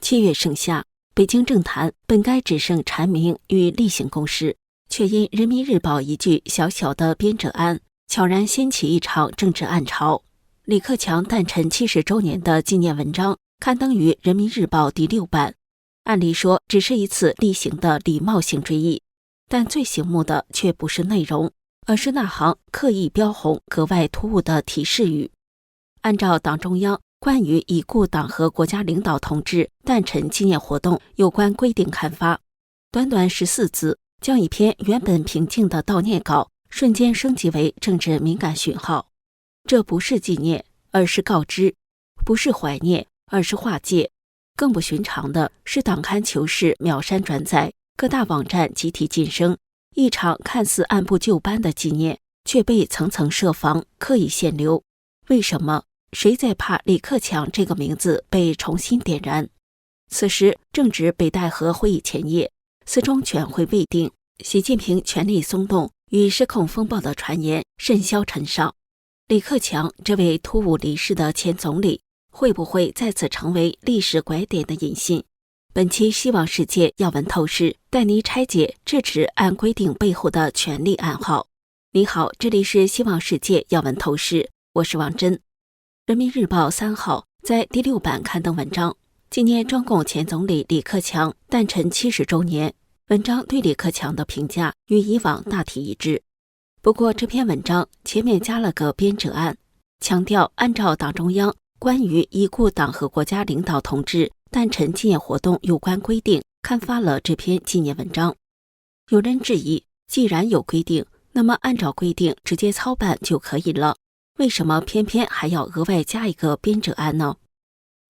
7月盛夏，北京政坛本该只剩蝉鸣与例行公事，却因人民日报一句小小的编者案，悄然掀起一场政治暗潮。李克强诞辰70周年的纪念文章刊登于人民日报第6版，按理说只是一次例行的礼貌性追忆，但最醒目的却不是内容，而是那行刻意标红、格外突兀的提示语。按照党中央关于已故党和国家领导同志诞辰纪念活动有关规定刊发，短短14字，将一篇原本平静的悼念稿瞬间升级为政治敏感讯号。这不是纪念，而是告知；不是怀念，而是划界。更不寻常的是，党刊求是秒删转载，各大网站集体晋升，一场看似按部就班的纪念，却被层层设防，刻意限流。为什么？谁在怕李克强这个名字被重新点燃？此时正值北戴河会议前夜，四中全会未定，习近平权力松动与失控风暴的传言甚嚣尘上。李克强这位突兀离世的前总理，会不会再次成为历史拐点的引信？本期希望世界要闻透视带您拆解制止按规定背后的权力暗号。你好，这里是希望世界要闻透视，我是王真。人民日报3号在第6版刊登文章，纪念中共前总理李克强诞辰70周年。文章对李克强的评价与以往大体一致，不过这篇文章前面加了个编者案，强调按照党中央关于已故党和国家领导同志诞辰纪念活动有关规定刊发了这篇纪念文章。有人质疑，既然有规定，那么按照规定直接操办就可以了，为什么偏偏还要额外加一个编者案呢？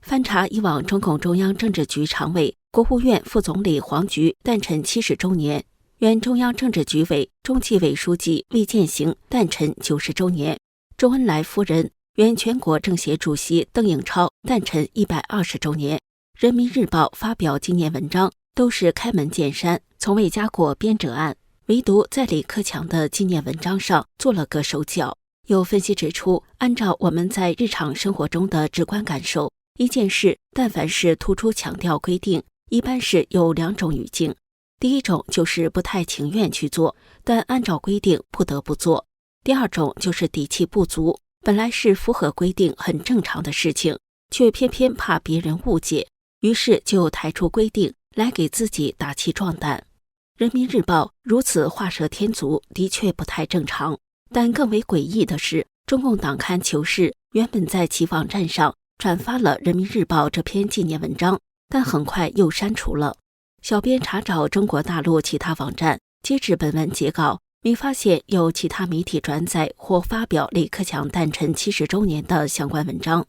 翻查以往中共中央政治局常委、国务院副总理黄菊诞辰70周年，原中央政治局委、中纪委书记魏建行诞辰90周年，周恩来夫人、原全国政协主席邓颖超诞辰120周年。人民日报发表纪念文章都是开门见山，从未加过编者案，唯独在李克强的纪念文章上做了个手脚。有分析指出，按照我们在日常生活中的直观感受，一件事但凡是突出强调规定，一般是有2种语境。第一种就是不太情愿去做，但按照规定不得不做；第二种就是底气不足，本来是符合规定很正常的事情，却偏偏怕别人误解，于是就抬出规定来给自己打气壮胆。人民日报如此画蛇添足，的确不太正常。但更为诡异的是，中共党刊求是原本在其网站上转发了人民日报这篇纪念文章，但很快又删除了。小编查找中国大陆其他网站，截止本文截稿，没发现有其他媒体转载或发表李克强诞辰70周年的相关文章。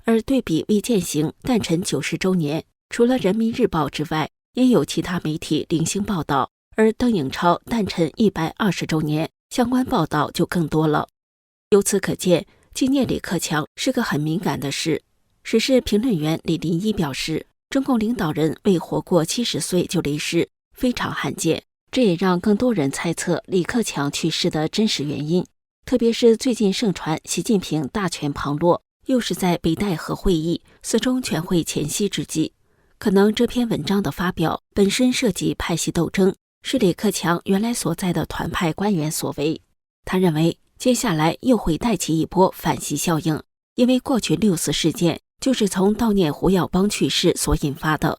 而对比魏建行诞辰90周年，除了人民日报之外，也有其他媒体零星报道，而邓颖超诞辰120周年，相关报道就更多了。由此可见，纪念李克强是个很敏感的事。时事评论员李林一表示，中共领导人未活过70岁就离世，非常罕见。这也让更多人猜测李克强去世的真实原因，特别是最近盛传习近平大权旁落，又是在北戴河会议、四中全会前夕之际，可能这篇文章的发表本身涉及派系斗争，是李克强原来所在的团派官员所为。他认为接下来又会带起一波反习效应，因为过去6·4事件就是从悼念胡耀邦去世所引发的。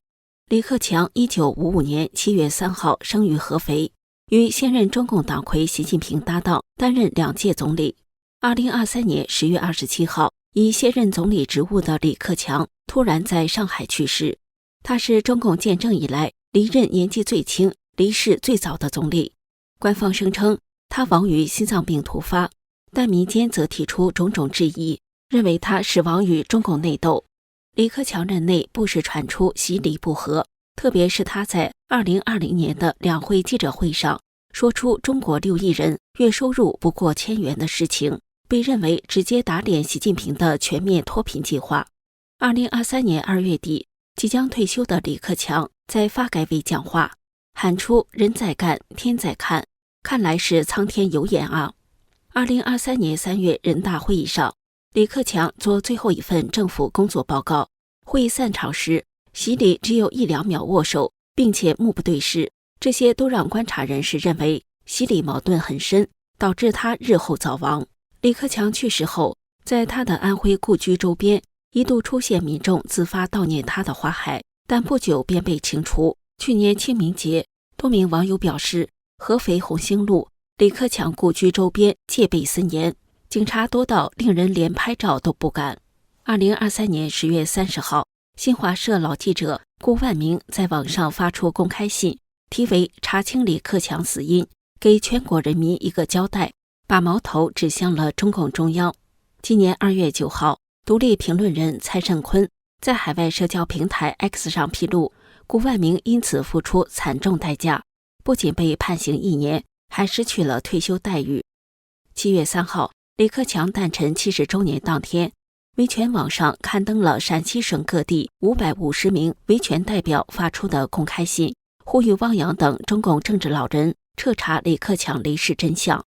李克强1955年7月3号生于合肥，与现任中共党魁习近平搭档，担任2届总理。2023年10月27号，以卸任总理职务的李克强突然在上海去世。他是中共建政以来离任年纪最轻、离世最早的总理。官方声称他亡于心脏病突发，但民间则提出种种质疑，认为他死亡于中共内斗。李克强任内不时传出习李不和，特别是他在2020年的两会记者会上说出中国6亿人月收入不过1000元的事情，被认为直接打脸习近平的全面脱贫计划。2023年2月底，即将退休的李克强在发改委讲话，喊出人在干天在看，看来是苍天有眼啊。2023年3月人大会议上，李克强做最后一份政府工作报告，会议散场时，席里只有1-2秒握手，并且目不对视，这些都让观察人士认为席里矛盾很深，导致他日后早亡。李克强去世后，在他的安徽故居周边一度出现民众自发悼念他的花海，但不久便被清除。去年清明节，多名网友表示，合肥红星路李克强故居周边戒备森严，警察多到令人连拍照都不敢。2023年10月30号，新华社老记者顾万明在网上发出公开信，题为“查清李克强死因，给全国人民一个交代”，把矛头指向了中共中央。今年2月9号，独立评论人蔡胜坤在海外社交平台 X 上披露，顾万明因此付出惨重代价，不仅被判刑1年，还失去了退休待遇。7月3号，李克强诞辰70周年当天，维权网上刊登了陕西省各地550名维权代表发出的公开信，呼吁汪洋等中共政治老人彻查李克强离世真相。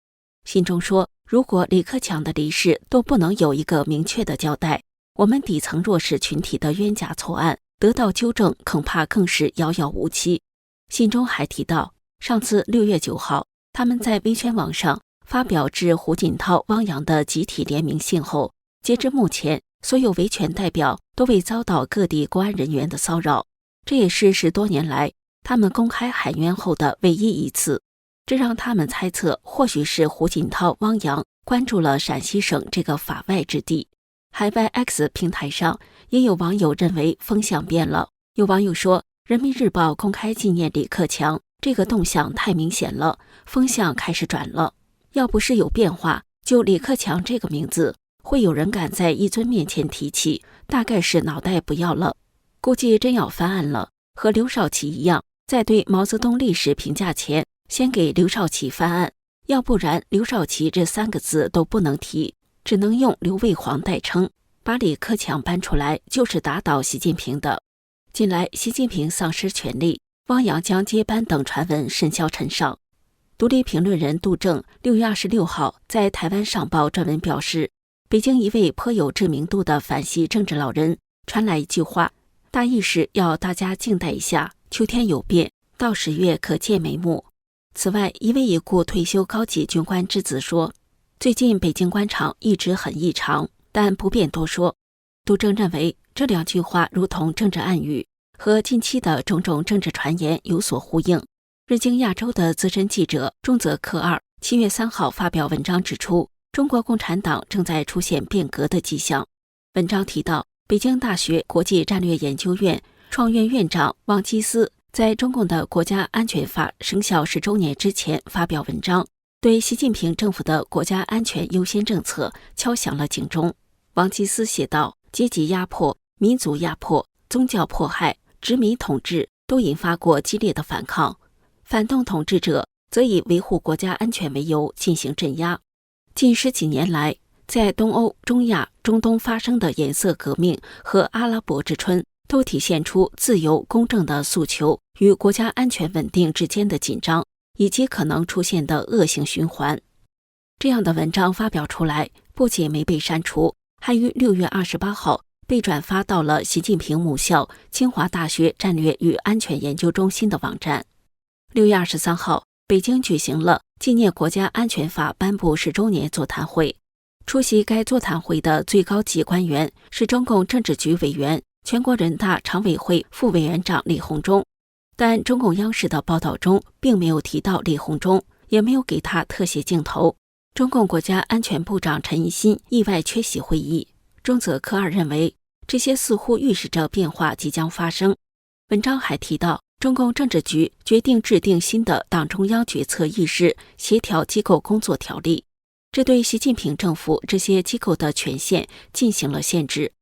信中说，如果李克强的离世都不能有一个明确的交代，我们底层弱势群体的冤假错案得到纠正，恐怕更是遥遥无期。信中还提到，上次6月9号，他们在维权网上发表致胡锦涛、汪洋的集体联名信后，截至目前，所有维权代表都未遭到各地公安人员的骚扰，这也是10多年来他们公开喊冤后的唯一一次。这让他们猜测，或许是胡锦涛、汪洋关注了陕西省这个法外之地。海外 X 平台上也有网友认为风向变了，有网友说，人民日报公开纪念李克强，这个动向太明显了，风向开始转了。要不是有变化，就李克强这个名字，会有人敢在一尊面前提起，大概是脑袋不要了。估计真要翻案了，和刘少奇一样，在对毛泽东历史评价前，先给刘少奇翻案，要不然刘少奇这3个字都不能提，只能用刘卫煌代称。把李克强搬出来，就是打倒习近平的。近来习近平丧失权力，汪洋将接班等传闻甚嚣尘上。独立评论人杜正6月26号在台湾上报专文表示，北京一位颇有知名度的反习政治老人传来一句话，大意是要大家静待一下，秋天有变，到10月可见眉目。此外，一位已故退休高级军官之子说，最近北京官场一直很异常，但不便多说。杜正认为这2句话如同政治暗语，和近期的种种政治传言有所呼应。日经亚洲的资深记者中泽克二7月3号发表文章指出，中国共产党正在出现变革的迹象。文章提到，北京大学国际战略研究院创院院长王基思在中共的国家安全法生效10周年之前发表文章，对习近平政府的国家安全优先政策敲响了警钟。王基思写道，阶级压迫、民族压迫、宗教迫害、殖民统治都引发过激烈的反抗，反动统治者则以维护国家安全为由进行镇压。近10几年来，在东欧、中亚、中东发生的颜色革命和阿拉伯之春，都体现出自由公正的诉求与国家安全稳定之间的紧张，以及可能出现的恶性循环。这样的文章发表出来，不仅没被删除，还于6月28号被转发到了习近平母校清华大学战略与安全研究中心的网站。6月23号，北京举行了纪念国家安全法颁布10周年座谈会。出席该座谈会的最高级官员是中共政治局委员、全国人大常委会副委员长李鸿忠，但中共央视的报道中并没有提到李鸿忠，也没有给他特写镜头。中共国家安全部长陈一新意外缺席会议。中泽克二认为，这些似乎预示着变化即将发生。文章还提到，中共政治局决定制定新的党中央决策议事协调机构工作条例，这对习近平政府这些机构的权限进行了限制。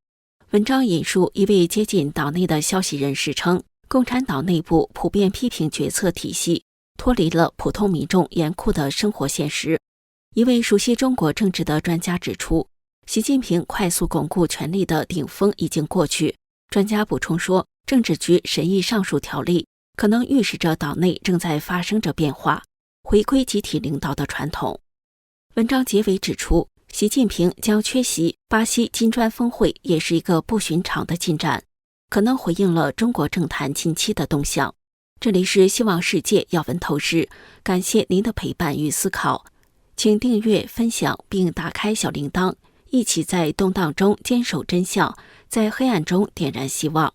文章引述一位接近党内的消息人士称，共产党内部普遍批评决策体系脱离了普通民众严酷的生活现实。一位熟悉中国政治的专家指出，习近平快速巩固权力的顶峰已经过去。专家补充说，政治局审议上述条例，可能预示着党内正在发生着变化，回归集体领导的传统。文章结尾指出，习近平将缺席巴西金砖峰会也是一个不寻常的进展，可能回应了中国政坛近期的动向。这里是希望世界要闻透视，感谢您的陪伴与思考，请订阅、分享并打开小铃铛，一起在动荡中坚守真相，在黑暗中点燃希望。